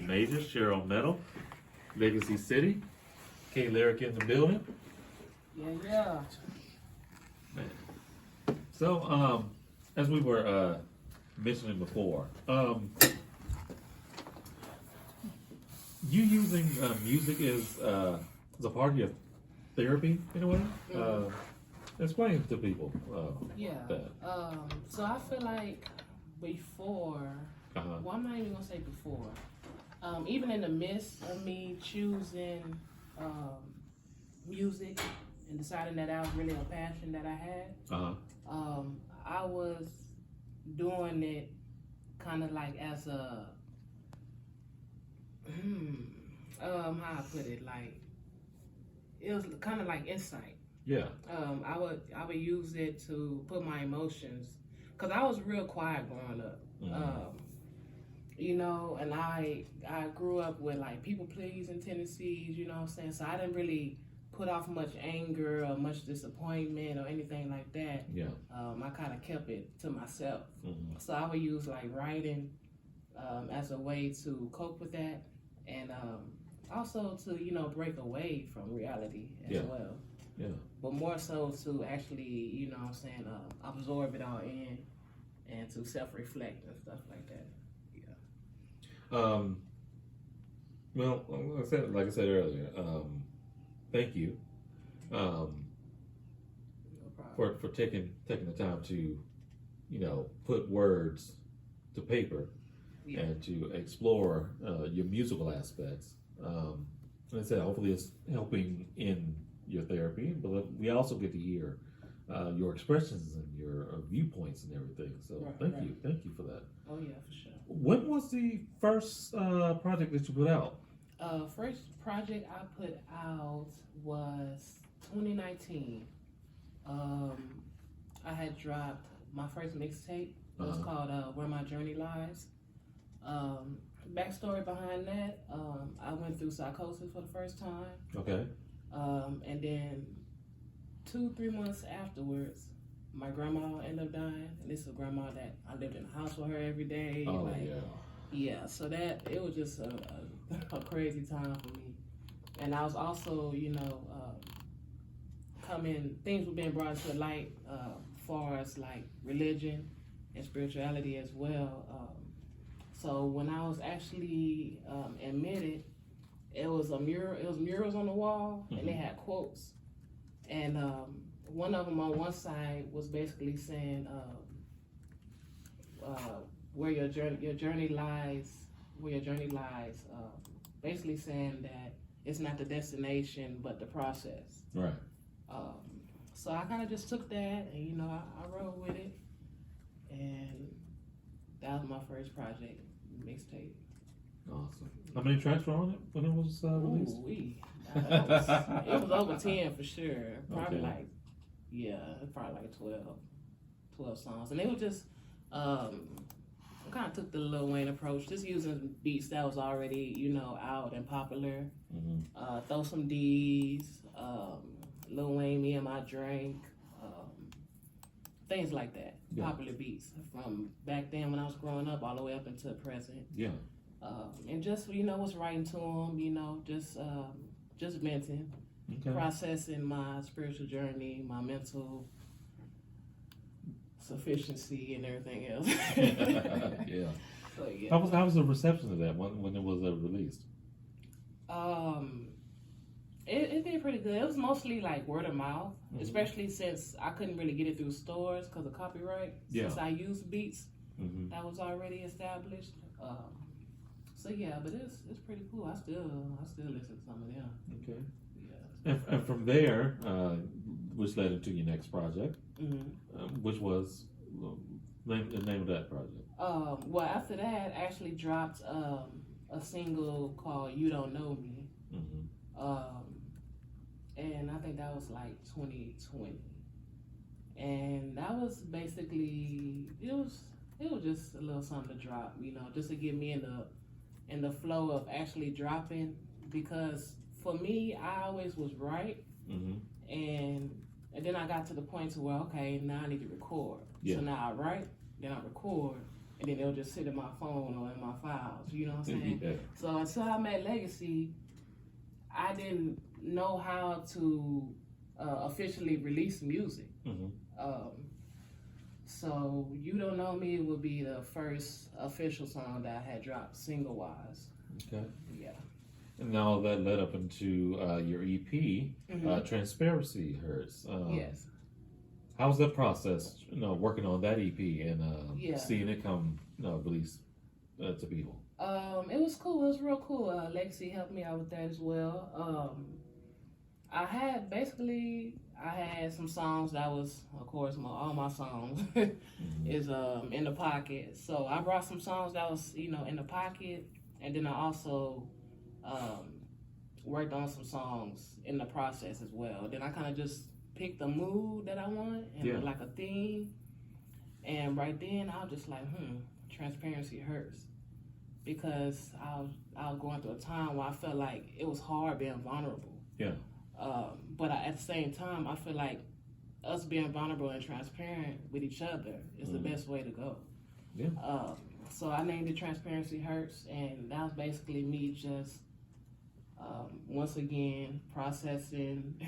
Major, Cheryl Metal, Legacy City, K Lyric in the building. Yeah. Man. So, as we were mentioning before, you using music as a part of your therapy in a way. Explain to people Yeah. that. So I feel like before, well, I'm not even gonna say before. Even in the midst of me choosing music and deciding that that was really a passion that I had, I was doing it kind of like as a how I put it, like it was kind of like insight. Yeah. I would use it to put my emotions, cause I was real quiet growing up. You know, and I grew up with like people pleasing tendencies, you know what I'm saying? So I didn't really put off much anger or much disappointment or anything like that. Yeah. I kind of kept it to myself. So I would use like writing as a way to cope with that, and also to, you know, break away from reality as well. Yeah. But more so to actually, you know what I'm saying, absorb it all in and to self-reflect and stuff like that. Well, like I said earlier, thank you No problem. for taking the time to, you know, put words to paper and to explore your musical aspects. Like I said, hopefully it's helping in your therapy, but we also get to hear your expressions and your viewpoints and everything. So thank you for that. Oh yeah, for sure. When was the first project that you put out? First project I put out was 2019. I had dropped my first mixtape. It was called Where My Journey Lies. Backstory behind that, I went through psychosis for the first time. Okay. And then 2-3 months afterwards, my grandma ended up dying. And this is a grandma that I lived in the house with her every day. Oh, like, yeah. Yeah, so that, it was just a crazy time for me. And I was also, you know, things were being brought to light far as like religion and spirituality as well. So when I was actually admitted, it was murals on the wall, and they had quotes. And one of them on one side was basically saying, where your journey lies, basically saying that it's not the destination, but the process. Right. So I kind of just took that, and you know, I rode with it, and that was my first project, mixtape. Awesome. How many tracks were on it when it was released? It was over 10 for sure. Probably Okay. probably like 12 songs, and they were just I kind of took the Lil Wayne approach, just using beats that was already, you know, out and popular. Throw some D's, Lil Wayne, Me and My Drink, things like that. Yeah. Popular beats from back then when I was growing up all the way up into the present. Yeah. And just, you know, was writing to them, you know, just venting, processing my spiritual journey, my mental sufficiency, and everything else. Yeah. So yeah. How was the reception of that when it was released? It did pretty good. It was mostly like word of mouth, especially since I couldn't really get it through stores because of copyright. Yeah. Since I used beats that was already established. So yeah, but it's pretty cool. I still listen to some of them. Okay. Yeah. And from there, which led into your next project, which was the name of that project. Well, after that, I actually dropped a single called "You Don't Know Me," and I think that was like 2020, and that was basically it was just a little something to drop, you know, just to get me in the flow of actually dropping, because for me, I always was right, and then I got to the point to where, okay, now I need to record. Yeah. So now I write, then I record, and then they'll just sit in my phone or in my files. You know what I'm saying? Yeah. So until I met Legacy, I didn't know how to officially release music. Mhm. So You Don't Know Me would be the first official song that I had dropped single wise. Okay. Yeah. And now that led up into your EP, Mhm. Transparency Hurts. Yes. How's that process? Working on that EP and Yeah. seeing it come release to people. It was cool. It was real cool. Legacy helped me out with that as well. I had some songs that was, of course, all my songs is in the pocket. So I brought some songs that was in the pocket, and then I also worked on some songs in the process as well. Then I kind of just picked the mood that I want and like a theme, and right then I was just like, transparency hurts, because I was going through a time where I felt like it was hard being vulnerable. Yeah. But at the same time, I feel like us being vulnerable and transparent with each other is the best way to go. Yeah. So I named it Transparency Hurts, and that was basically me just once again processing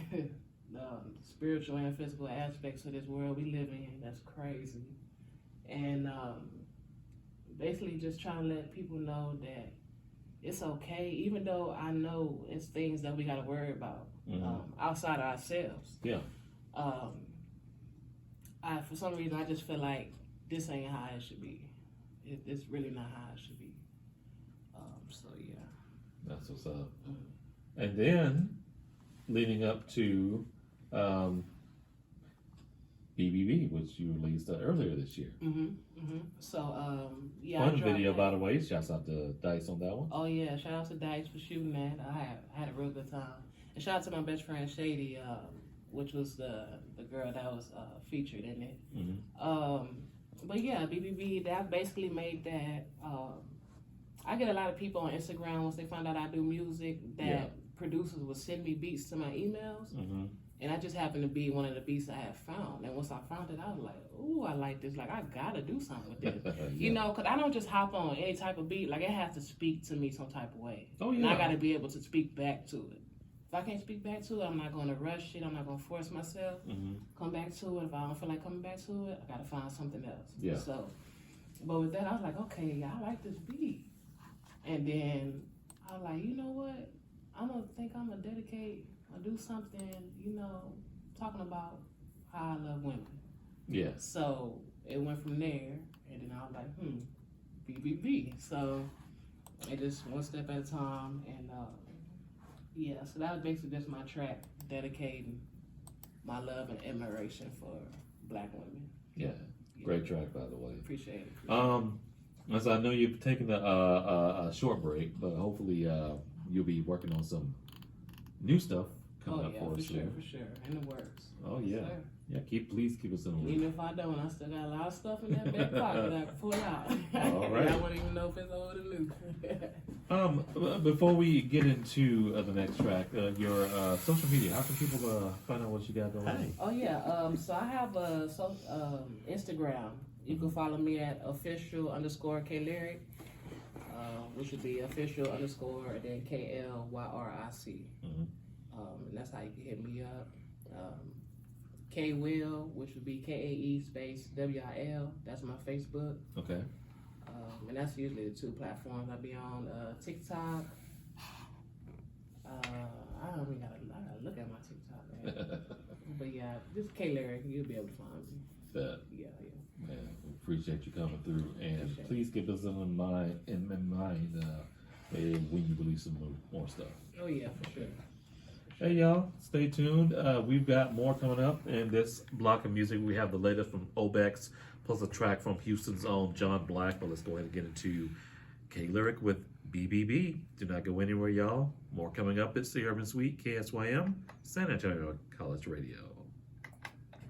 the spiritual and physical aspects of this world we live in. That's crazy. And basically just trying to let people know that it's okay, even though I know it's things that we got to worry about outside of ourselves. Yeah. For some reason, I just feel like this ain't how it should be. It's really not how it should be. So yeah. That's what's up. And then leading up to BBB, which you released earlier this year. So yeah. Fun video, by the way. Shouts out to Dice on that one. Oh yeah, shout out to Dice for shooting that. I had a real good time. And shout out to my best friend Shady, which was the girl that was featured in it. But yeah, BBB, that basically made that. I get a lot of people on Instagram once they find out I do music that producers would send me beats to my emails. And I just happened to be one of the beats I had found. And once I found it, I was like, ooh, I like this. Like, I gotta do something with this. Because I don't just hop on any type of beat. Like, it has to speak to me some type of way. Oh, yeah. And I gotta be able to speak back to it. If I can't speak back to it, I'm not gonna rush it. I'm not gonna force myself. Come back to it. If I don't feel like coming back to it, I gotta find something else. Yeah. So, but with that, I was like, okay, I like this beat. And then I was like, you know what? I'm gonna dedicate or do something, talking about how I love women. Yeah. So it went from there, and then I was like, BBB. So it just one step at a time, and so that was basically just my track dedicating my love and admiration for Black women. Yeah. Great track, by the way. Appreciate it. As I know you've taken a short break, but hopefully you'll be working on some new stuff coming up for us soon. For sure, in the works. Oh yeah, Yes, yeah. Please keep us in the loop. even if I don't, I still got a lot of stuff in that back pocket that I can pull out. All right. I wouldn't even know if it's old or new. Before we get into the next track, your social media. How can people find out what you got going on? Oh yeah. So I have a Instagram. You can follow me at official_KLyric, which would be official_ and then KLYRIC. And that's how you can hit me up. K Will, which would be KAE space WIL. That's my Facebook. Okay. And that's usually the two platforms I be on. TikTok. I don't even gotta look at my TikTok, man. But yeah, just KLyric, you'll be able to find me. That. Yeah. Man, we appreciate you coming through, and Appreciate please keep us in mind when you release some more stuff. Oh yeah, for sure. Hey y'all, stay tuned. We've got more coming up in this block of music. We have the latest from Obex, plus a track from Houston's own John Black. But let's go ahead and get into KLyric with BBB. Do not go anywhere, y'all. More coming up. It's the Urban Suite, KSYM, San Antonio College Radio.